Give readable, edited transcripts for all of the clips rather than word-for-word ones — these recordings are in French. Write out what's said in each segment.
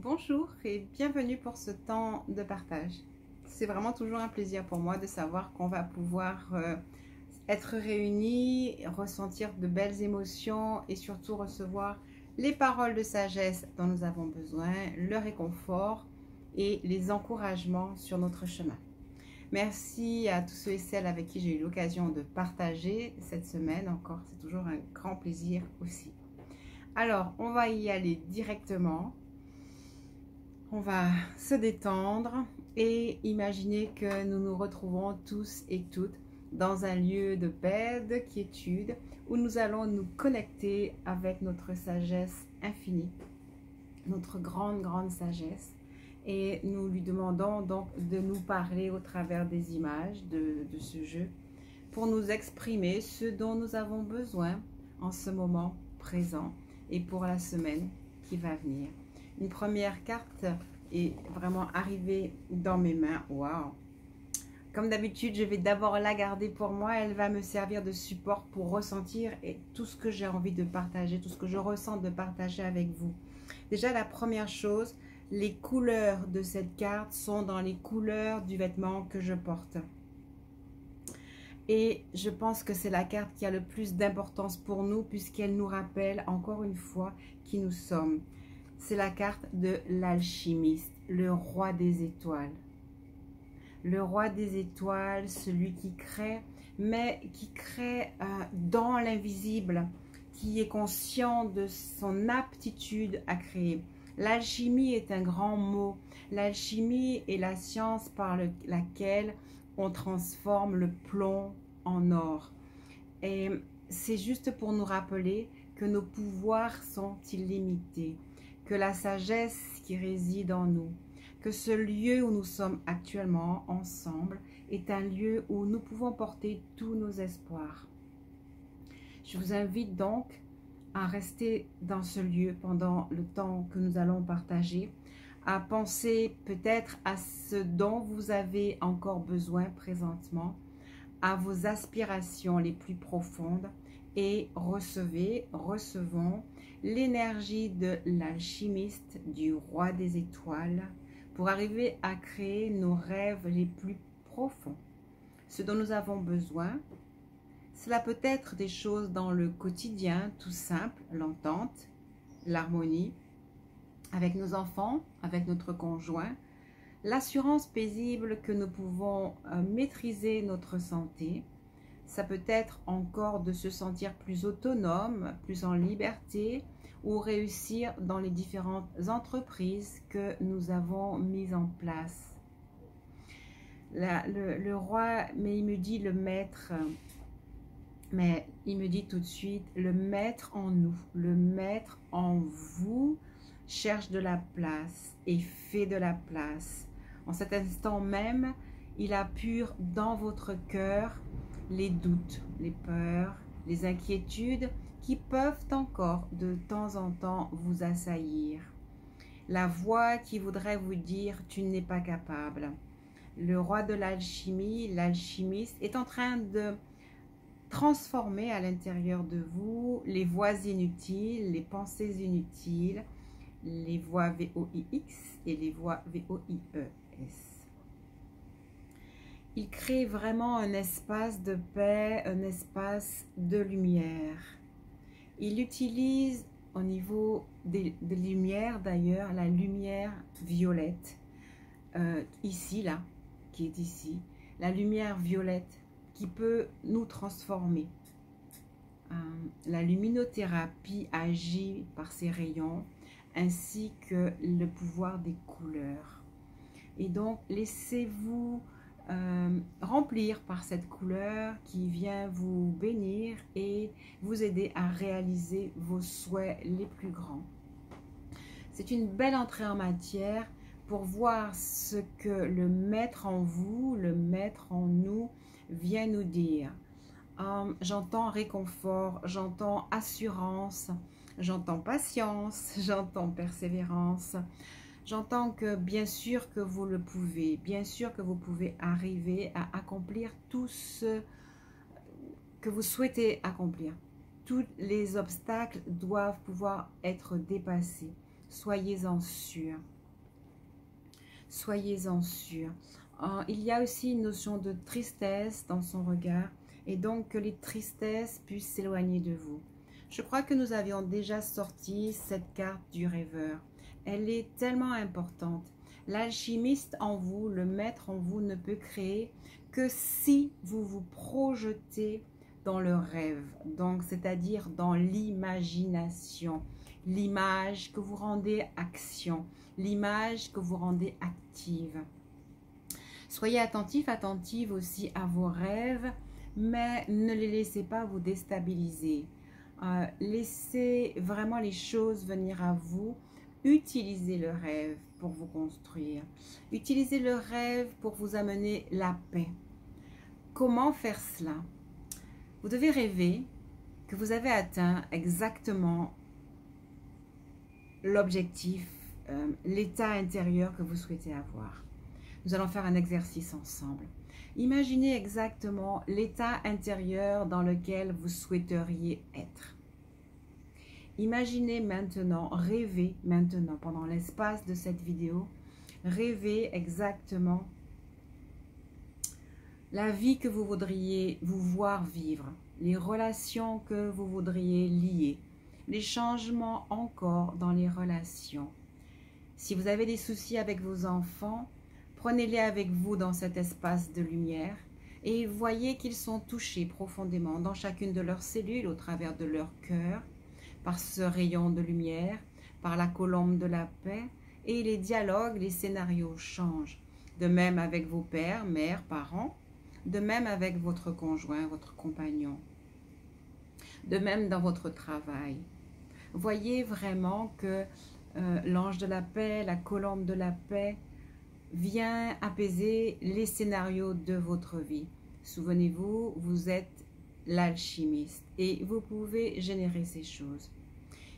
Bonjour et bienvenue pour ce temps de partage. C'est vraiment toujours un plaisir pour moi de savoir qu'on va pouvoir être réunis, ressentir de belles émotions et surtout recevoir les paroles de sagesse dont nous avons besoin, le réconfort et les encouragements sur notre chemin. Merci à tous ceux et celles avec qui j'ai eu l'occasion de partager cette semaine encore. C'est toujours un grand plaisir aussi. Alors, on va y aller directement. On va se détendre et imaginer que nous nous retrouvons tous et toutes dans un lieu de paix, de quiétude, où nous allons nous connecter avec notre sagesse infinie, notre grande sagesse. Et nous lui demandons donc de nous parler au travers des images de ce jeu pour nous exprimer ce dont nous avons besoin en ce moment présent et pour la semaine qui va venir. Une première carte est vraiment arrivée dans mes mains. Waouh! Comme d'habitude, je vais d'abord la garder pour moi. Elle va me servir de support pour ressentir et tout ce que j'ai envie de partager, tout ce que je ressens de partager avec vous. Déjà, la première chose, les couleurs de cette carte sont dans les couleurs du vêtement que je porte. Et je pense que c'est la carte qui a le plus d'importance pour nous puisqu'elle nous rappelle encore une fois qui nous sommes. C'est la carte de l'alchimiste, le roi des étoiles. Le roi des étoiles, celui qui crée, mais qui crée dans l'invisible, qui est conscient de son aptitude à créer. L'alchimie est un grand mot. L'alchimie est la science par laquelle on transforme le plomb en or. Et c'est juste pour nous rappeler que nos pouvoirs sont illimités, que la sagesse qui réside en nous, que ce lieu où nous sommes actuellement ensemble est un lieu où nous pouvons porter tous nos espoirs. Je vous invite donc à rester dans ce lieu pendant le temps que nous allons partager, à penser peut-être à ce dont vous avez encore besoin présentement, à vos aspirations les plus profondes et recevons l'énergie de l'alchimiste, du roi des étoiles, pour arriver à créer nos rêves les plus profonds. Ce dont nous avons besoin, cela peut être des choses dans le quotidien, tout simple, l'entente, l'harmonie, avec nos enfants, avec notre conjoint, l'assurance paisible que nous pouvons maîtriser notre santé. Ça peut être encore de se sentir plus autonome, plus en liberté ou réussir dans les différentes entreprises que nous avons mises en place. Le roi, mais il me dit le maître, mais il me dit tout de suite, le maître en nous, le maître en vous cherche de la place et fait de la place. En cet instant même, il appure dans votre cœur les doutes, les peurs, les inquiétudes qui peuvent encore de temps en temps vous assaillir. La voix qui voudrait vous dire « tu n'es pas capable ». Le roi de l'alchimie, l'alchimiste, est en train de transformer à l'intérieur de vous les voix inutiles, les pensées inutiles, les voix VOIX et les voix VOIES. Il crée vraiment un espace de paix, un espace de lumière. Il utilise au niveau des lumières d'ailleurs, la lumière violette, ici, là, qui est ici. La lumière violette qui peut nous transformer. La luminothérapie agit par ses rayons ainsi que le pouvoir des couleurs. Et donc, laissez-vous remplir par cette couleur qui vient vous bénir et vous aider à réaliser vos souhaits les plus grands. C'est une belle entrée en matière pour voir ce que le maître en vous, le maître en nous vient nous dire. J'entends réconfort, j'entends assurance, j'entends patience, j'entends persévérance. J'entends que bien sûr que vous le pouvez, bien sûr que vous pouvez arriver à accomplir tout ce que vous souhaitez accomplir. Tous les obstacles doivent pouvoir être dépassés. Soyez-en sûrs. Soyez-en sûrs. Il y a aussi une notion de tristesse dans son regard et donc que les tristesses puissent s'éloigner de vous. Je crois que nous avions déjà sorti cette carte du rêveur. Elle est tellement importante. L'alchimiste en vous, le maître en vous ne peut créer que si vous vous projetez dans le rêve, donc c'est-à-dire dans l'imagination, l'image que vous rendez action, l'image que vous rendez active. Soyez attentifs, attentives aussi à vos rêves, mais ne les laissez pas vous déstabiliser. Laissez vraiment les choses venir à vous. Utilisez le rêve pour vous construire. Utilisez le rêve pour vous amener la paix. Comment faire cela? Vous devez rêver que vous avez atteint exactement l'objectif, l'état intérieur que vous souhaitez avoir. Nous allons faire un exercice ensemble. Imaginez exactement l'état intérieur dans lequel vous souhaiteriez être. Imaginez maintenant, rêvez maintenant pendant l'espace de cette vidéo, rêvez exactement la vie que vous voudriez vous voir vivre, les relations que vous voudriez lier, les changements encore dans les relations. Si vous avez des soucis avec vos enfants, prenez-les avec vous dans cet espace de lumière et voyez qu'ils sont touchés profondément dans chacune de leurs cellules, au travers de leur cœur, par ce rayon de lumière, par la colombe de la paix, et les dialogues, les scénarios changent. De même avec vos pères, mères, parents, de même avec votre conjoint, votre compagnon, de même dans votre travail. Voyez vraiment que l'ange de la paix, la colombe de la paix, vient apaiser les scénarios de votre vie. Souvenez-vous, vous êtes l'alchimiste et vous pouvez générer ces choses.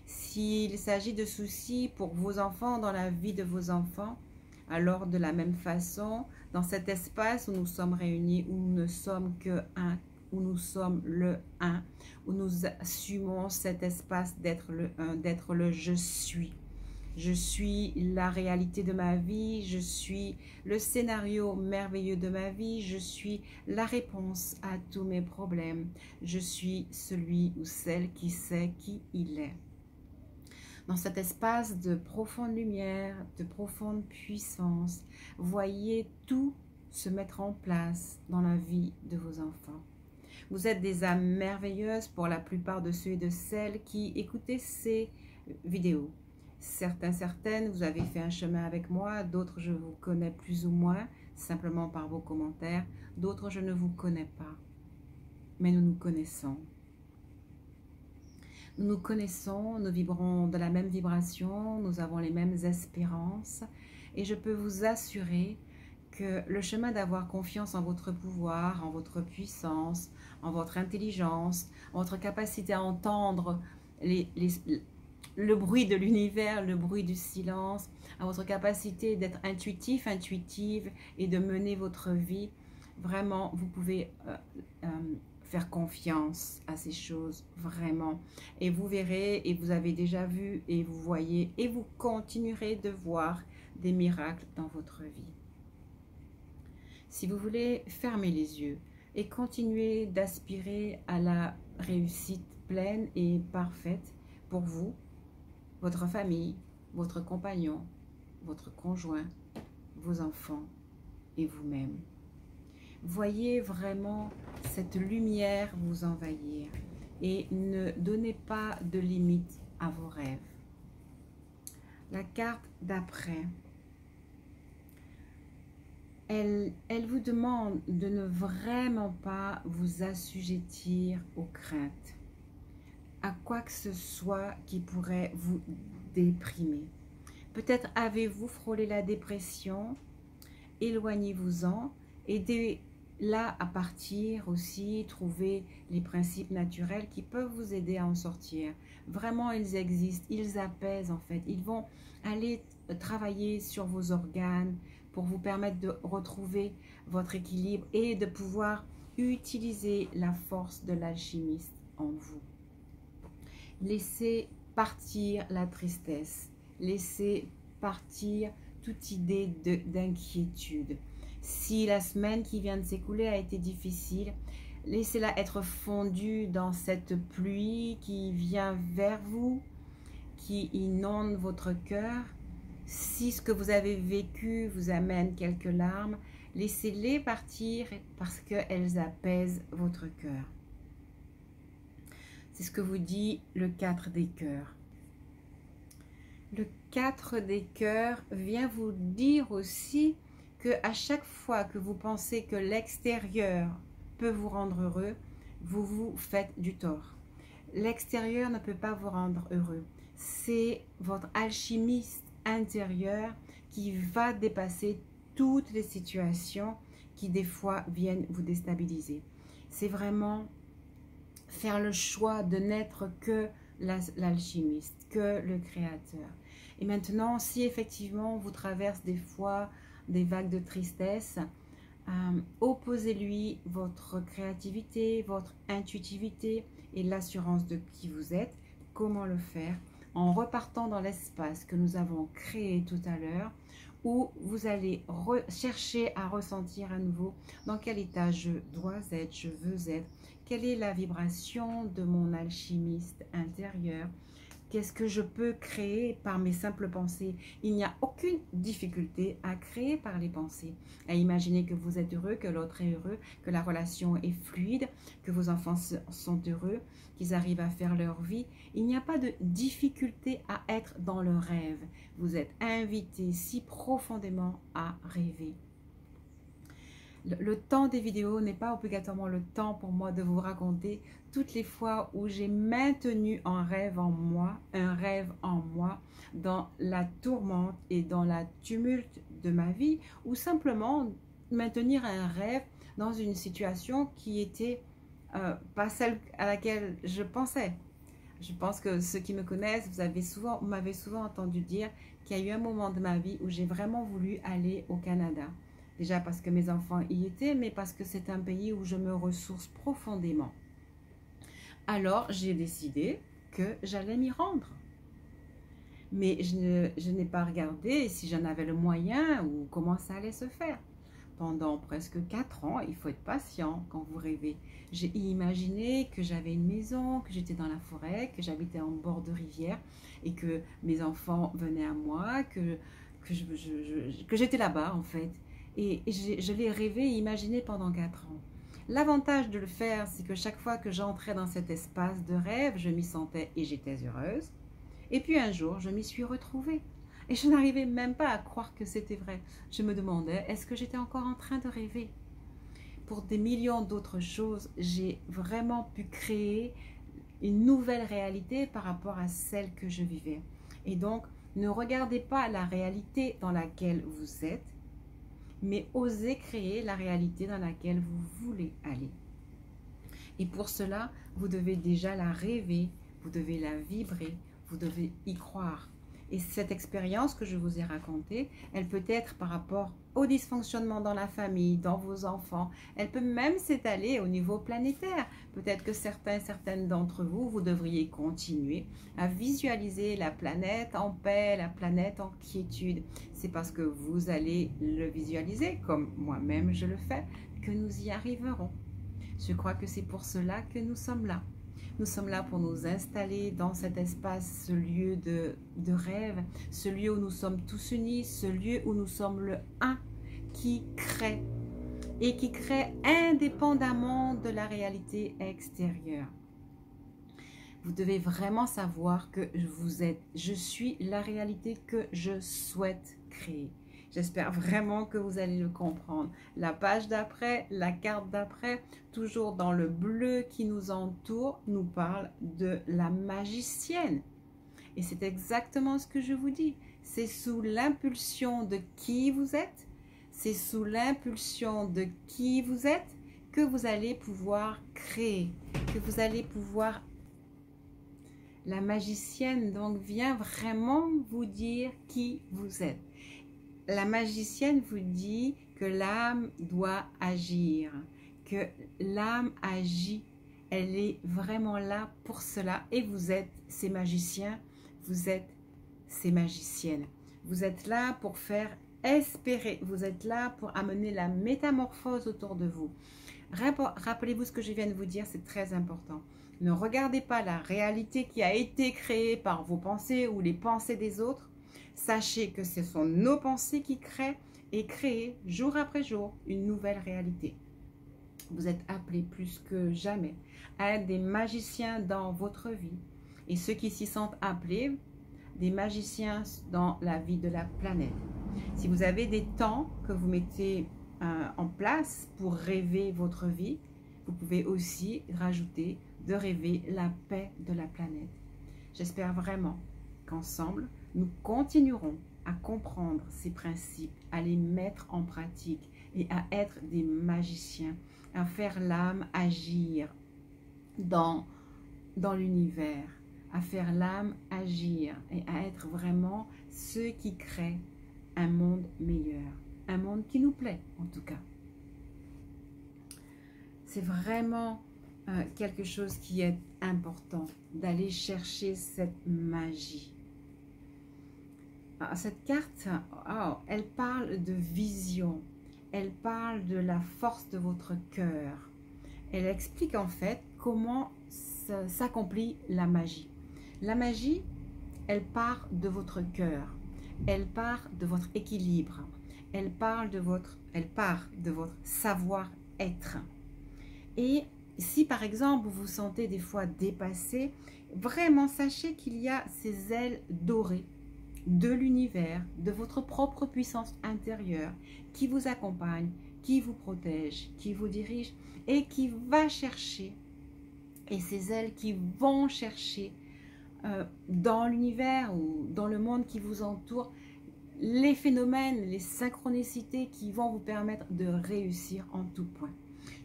S'il s'agit de soucis pour vos enfants, dans la vie de vos enfants, alors de la même façon, dans cet espace où nous sommes réunis, où nous ne sommes que un, où nous sommes le un, où nous assumons cet espace d'être le un, d'être le je suis. Je suis la réalité de ma vie, je suis le scénario merveilleux de ma vie, je suis la réponse à tous mes problèmes, je suis celui ou celle qui sait qui il est. Dans cet espace de profonde lumière, de profonde puissance, voyez tout se mettre en place dans la vie de vos enfants. Vous êtes des âmes merveilleuses pour la plupart de ceux et de celles qui écoutaient ces vidéos. Certaines, vous avez fait un chemin avec moi, d'autres je vous connais plus ou moins, simplement par vos commentaires, d'autres je ne vous connais pas, mais nous nous connaissons. Nous nous connaissons, nous vibrons de la même vibration, nous avons les mêmes espérances et je peux vous assurer que le chemin d'avoir confiance en votre pouvoir, en votre puissance, en votre intelligence, en votre capacité à entendre le bruit de l'univers, le bruit du silence, à votre capacité d'être intuitif, intuitive et de mener votre vie, vraiment, vous pouvez faire confiance à ces choses, vraiment. Et vous verrez, et vous avez déjà vu, et vous voyez, et vous continuerez de voir des miracles dans votre vie. Si vous voulez fermer les yeux et continuer d'aspirer à la réussite pleine et parfaite pour vous, votre famille, votre compagnon, votre conjoint, vos enfants et vous-même. Voyez vraiment cette lumière vous envahir et ne donnez pas de limite à vos rêves. La carte d'après, elle vous demande de ne vraiment pas vous assujettir aux craintes, à quoi que ce soit qui pourrait vous déprimer. Peut-être avez-vous frôlé la dépression, éloignez-vous-en, aidez là à partir aussi, trouver les principes naturels qui peuvent vous aider à en sortir. Vraiment, ils existent, ils apaisent en fait. Ils vont aller travailler sur vos organes pour vous permettre de retrouver votre équilibre et de pouvoir utiliser la force de l'alchimiste en vous. Laissez partir la tristesse laissez partir toute idée d'inquiétude. Si la semaine qui vient de s'écouler a été difficile, laissez-la être fondue dans cette pluie qui vient vers vous, qui inonde votre cœur. Si ce que vous avez vécu vous amène quelques larmes, laissez-les partir parce qu'elles apaisent votre cœur. C'est ce que vous dit le 4 des cœurs. Le 4 des cœurs vient vous dire aussi que à chaque fois que vous pensez que l'extérieur peut vous rendre heureux, vous vous faites du tort. L'extérieur ne peut pas vous rendre heureux. C'est votre alchimiste intérieur qui va dépasser toutes les situations qui des fois viennent vous déstabiliser. C'est vraiment faire le choix de n'être que l'alchimiste, que le créateur. Et maintenant, si effectivement vous traversez des fois des vagues de tristesse, opposez-lui votre créativité, votre intuitivité et l'assurance de qui vous êtes. Comment le faire? En repartant dans l'espace que nous avons créé tout à l'heure, où vous allez chercher à ressentir à nouveau dans quel état je dois être, je veux être, quelle est la vibration de mon alchimiste intérieur, qu'est-ce que je peux créer par mes simples pensées. Il n'y a aucune difficulté à créer par les pensées, à imaginer que vous êtes heureux, que l'autre est heureux, que la relation est fluide, que vos enfants sont heureux, qu'ils arrivent à faire leur vie. Il n'y a pas de difficulté à être dans le rêve. Vous êtes invité si profondément à rêver. Le temps des vidéos n'est pas obligatoirement le temps pour moi de vous raconter toutes les fois où j'ai maintenu un rêve en moi, dans la tourmente et dans la tumulte de ma vie, ou simplement maintenir un rêve dans une situation qui était pas celle à laquelle je pensais. Je pense que ceux qui me connaissent, vous m'avez souvent entendu dire qu'il y a eu un moment de ma vie où j'ai vraiment voulu aller au Canada. Déjà parce que mes enfants y étaient, mais parce que c'est un pays où je me ressource profondément. Alors, j'ai décidé que j'allais m'y rendre. Mais je n'ai pas regardé si j'en avais le moyen ou comment ça allait se faire. Pendant presque 4 ans, il faut être patient quand vous rêvez. J'ai imaginé que j'avais une maison, que j'étais dans la forêt, que j'habitais en bord de rivière et que mes enfants venaient à moi, que j'étais là-bas en fait. Et je l'ai rêvé et imaginé pendant 4 ans. L'avantage de le faire, c'est que chaque fois que j'entrais dans cet espace de rêve, je m'y sentais et j'étais heureuse. Et puis un jour, je m'y suis retrouvée. Et je n'arrivais même pas à croire que c'était vrai. Je me demandais, est-ce que j'étais encore en train de rêver? Pour des millions d'autres choses, j'ai vraiment pu créer une nouvelle réalité par rapport à celle que je vivais. Et donc, ne regardez pas la réalité dans laquelle vous êtes, mais osez créer la réalité dans laquelle vous voulez aller. Et pour cela, vous devez déjà la rêver, vous devez la vibrer, vous devez y croire. Et cette expérience que je vous ai racontée, elle peut être par rapport au dysfonctionnement dans la famille, dans vos enfants. Elle peut même s'étaler au niveau planétaire. Peut-être que certaines d'entre vous, vous devriez continuer à visualiser la planète en paix, la planète en quiétude. C'est parce que vous allez le visualiser, comme moi-même je le fais, que nous y arriverons. Je crois que c'est pour cela que nous sommes là. Nous sommes là pour nous installer dans cet espace, ce lieu de rêve, ce lieu où nous sommes tous unis, ce lieu où nous sommes le un qui crée et qui crée indépendamment de la réalité extérieure. Vous devez vraiment savoir que je suis la réalité que je souhaite créer. J'espère vraiment que vous allez le comprendre. La page d'après, la carte d'après, toujours dans le bleu qui nous entoure, nous parle de la magicienne. Et c'est exactement ce que je vous dis. C'est sous l'impulsion de qui vous êtes, c'est sous l'impulsion de qui vous êtes que vous allez pouvoir créer, que vous allez pouvoir... La magicienne donc vient vraiment vous dire qui vous êtes. La magicienne vous dit que l'âme doit agir, que l'âme agit, elle est vraiment là pour cela. Et vous êtes ces magiciens, vous êtes ces magiciennes. Vous êtes là pour faire espérer. Vous êtes là pour amener la métamorphose autour de vous. Rappelez-vous ce que je viens de vous dire, c'est très important. Ne regardez pas la réalité qui a été créée par vos pensées ou les pensées des autres. Sachez que ce sont nos pensées qui créent et créent jour après jour une nouvelle réalité. Vous êtes appelés plus que jamais à être des magiciens dans votre vie. Et ceux qui s'y sentent appelés, des magiciens dans la vie de la planète. Si vous avez des temps que vous mettez en place pour rêver votre vie, vous pouvez aussi rajouter de rêver la paix de la planète. J'espère vraiment qu'ensemble, nous continuerons à comprendre ces principes, à les mettre en pratique et à être des magiciens, à faire l'âme agir dans l'univers, à faire l'âme agir et à être vraiment ceux qui créent un monde meilleur, un monde qui nous plaît en tout cas. C'est vraiment quelque chose qui est important, d'aller chercher cette magie. Alors, cette carte, elle parle de vision, elle parle de la force de votre cœur. Elle explique en fait comment s'accomplit la magie. La magie, elle part de votre cœur, elle part de votre équilibre, elle part de votre savoir-être. Et si par exemple vous vous sentez des fois dépassé, vraiment sachez qu'il y a ces ailes dorées de l'univers, de votre propre puissance intérieure qui vous accompagne, qui vous protège, qui vous dirige et qui va chercher, et ces ailes qui vont chercher dans l'univers ou dans le monde qui vous entoure, les phénomènes, les synchronicités qui vont vous permettre de réussir en tout point.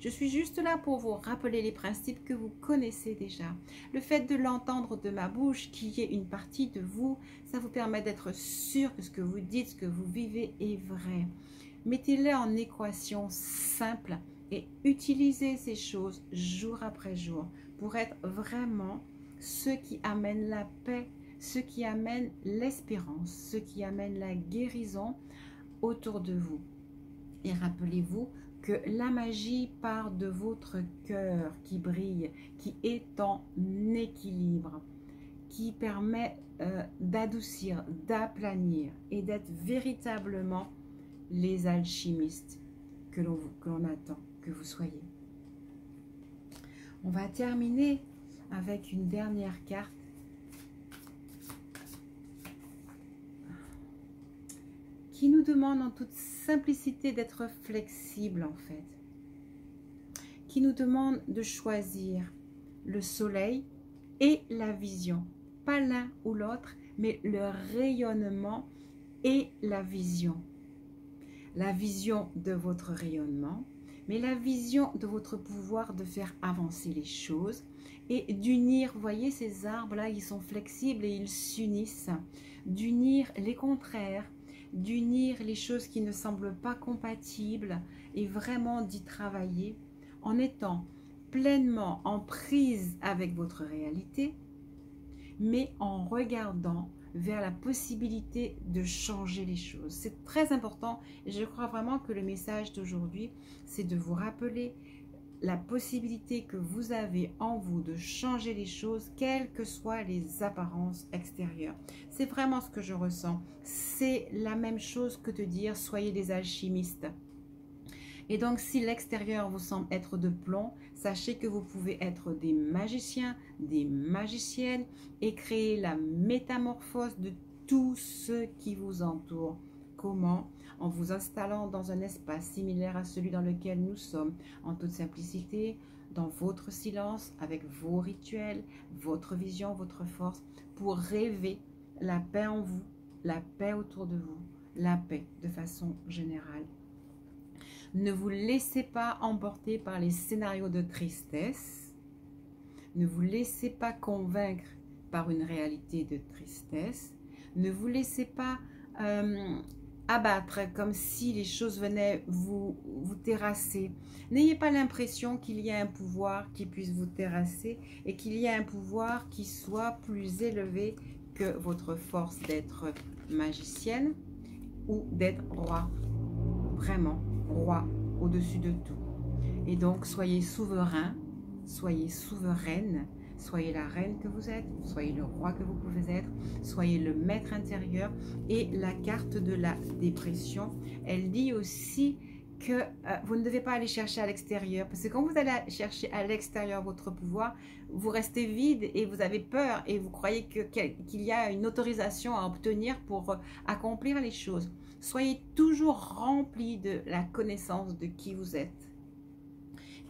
Je suis juste là pour vous rappeler les principes que vous connaissez déjà. Le fait de l'entendre de ma bouche, qui est une partie de vous, ça vous permet d'être sûr que ce que vous dites, ce que vous vivez est vrai. Mettez-les en équation simple et utilisez ces choses jour après jour pour être vraiment ceux qui amènent la paix, ceux qui amènent l'espérance, ceux qui amènent la guérison autour de vous. Et rappelez-vous que la magie part de votre cœur qui brille, qui est en équilibre, qui permet d'adoucir, d'aplanir et d'être véritablement les alchimistes que l'on attend que vous soyez. On va terminer avec une dernière carte qui nous demande en toute simplicité d'être flexible en fait, qui nous demande de choisir le soleil et la vision, pas l'un ou l'autre, mais le rayonnement et la vision de votre rayonnement, mais la vision de votre pouvoir de faire avancer les choses et d'unir, vous voyez ces arbres là, ils sont flexibles et ils s'unissent, d'unir les contraires, d'unir les choses qui ne semblent pas compatibles et vraiment d'y travailler en étant pleinement en prise avec votre réalité, mais en regardant vers la possibilité de changer les choses. C'est très important et je crois vraiment que le message d'aujourd'hui, c'est de vous rappeler la possibilité que vous avez en vous de changer les choses, quelles que soient les apparences extérieures. C'est vraiment ce que je ressens. C'est la même chose que de dire soyez des alchimistes. Et donc, si l'extérieur vous semble être de plomb, sachez que vous pouvez être des magiciens, des magiciennes et créer la métamorphose de tous ceux qui vous entourent. Comment? En vous installant dans un espace similaire à celui dans lequel nous sommes, en toute simplicité, dans votre silence, avec vos rituels, votre vision, votre force, pour rêver la paix en vous, la paix autour de vous, la paix de façon générale. Ne vous laissez pas emporter par les scénarios de tristesse. Ne vous laissez pas convaincre par une réalité de tristesse. Ne vous laissez pas abattre comme si les choses venaient vous terrasser. N'ayez pas l'impression qu'il y a un pouvoir qui puisse vous terrasser et qu'il y a un pouvoir qui soit plus élevé que votre force d'être magicienne ou d'être roi. Vraiment, roi au-dessus de tout. Et donc, soyez souverain, soyez souveraine, soyez la reine que vous êtes, soyez le roi que vous pouvez être, soyez le maître intérieur. Et la carte de la dépression, elle dit aussi que vous ne devez pas aller chercher à l'extérieur. Parce que quand vous allez chercher à l'extérieur votre pouvoir, vous restez vide et vous avez peur et vous croyez qu'il y a une autorisation à obtenir pour accomplir les choses. Soyez toujours rempli de la connaissance de qui vous êtes.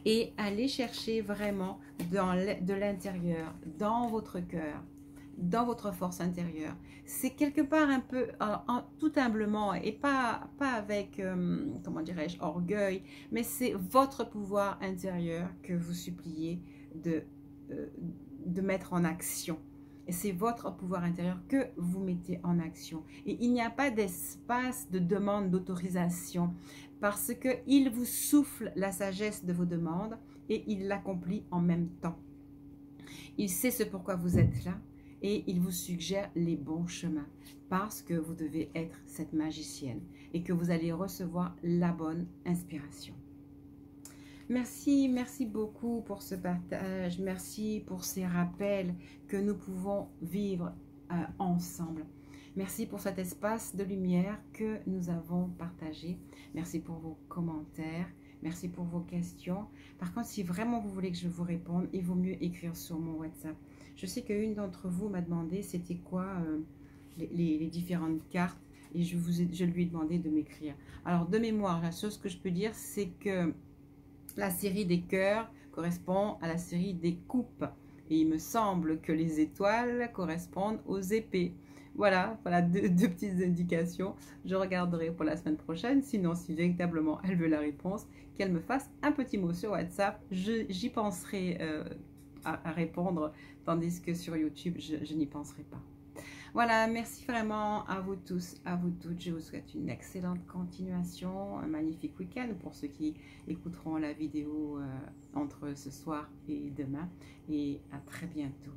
Et allez chercher vraiment de l'intérieur, dans votre cœur, dans votre force intérieure. C'est quelque part un peu, tout humblement, et pas avec, comment dirais-je, orgueil, mais c'est votre pouvoir intérieur que vous suppliez de mettre en action. Et c'est votre pouvoir intérieur que vous mettez en action. Et il n'y a pas d'espace de demande d'autorisation parce qu'il vous souffle la sagesse de vos demandes et il l'accomplit en même temps. Il sait ce pourquoi vous êtes là et il vous suggère les bons chemins parce que vous devez être cette magicienne et que vous allez recevoir la bonne inspiration. Merci, merci beaucoup pour ce partage. Merci pour ces rappels que nous pouvons vivre ensemble. Merci pour cet espace de lumière que nous avons partagé. Merci pour vos commentaires. Merci pour vos questions. Par contre, si vraiment vous voulez que je vous réponde, il vaut mieux écrire sur mon WhatsApp. Je sais qu'une d'entre vous m'a demandé c'était quoi les différentes cartes et je lui ai demandé de m'écrire. Alors, de mémoire, la chose que je peux dire, c'est que la série des cœurs correspond à la série des coupes. Et il me semble que les étoiles correspondent aux épées. Voilà deux petites indications. Je regarderai pour la semaine prochaine. Sinon, si véritablement elle veut la réponse, qu'elle me fasse un petit mot sur WhatsApp. J'y penserai à répondre, tandis que sur YouTube, je n'y penserai pas. Voilà, merci vraiment à vous tous, à vous toutes. Je vous souhaite une excellente continuation, un magnifique week-end pour ceux qui écouteront la vidéo entre ce soir et demain. Et à très bientôt.